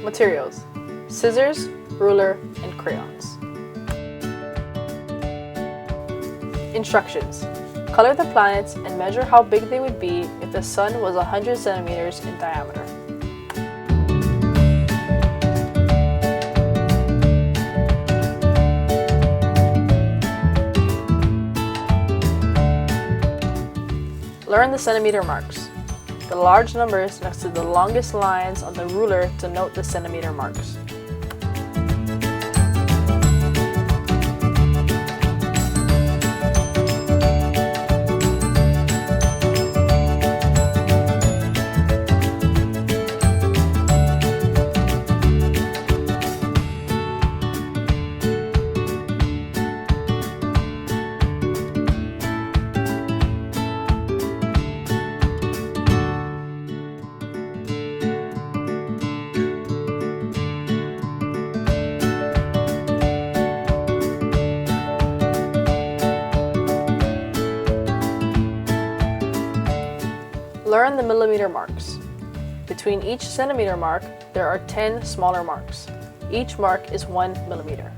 Materials: scissors, ruler, and crayons. Instructions: color the planets and measure how big they would be if the sun was 100 centimeters in diameter. Learn the centimeter marks. The large numbers next to the longest lines on the ruler denote the centimeter marks. Learn the millimeter marks. Between each centimeter mark, there are 10 smaller marks. Each mark is 1 millimeter.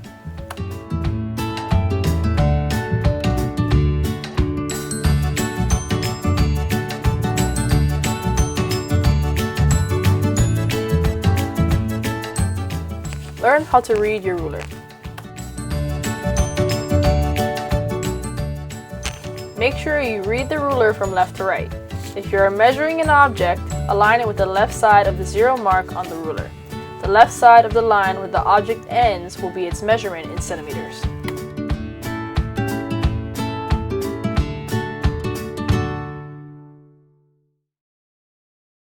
Learn how to read your ruler. Make sure you read the ruler from left to right. If you are measuring an object, align it with the left side of the 0 mark on the ruler. The left side of the line where the object ends will be its measurement in centimeters.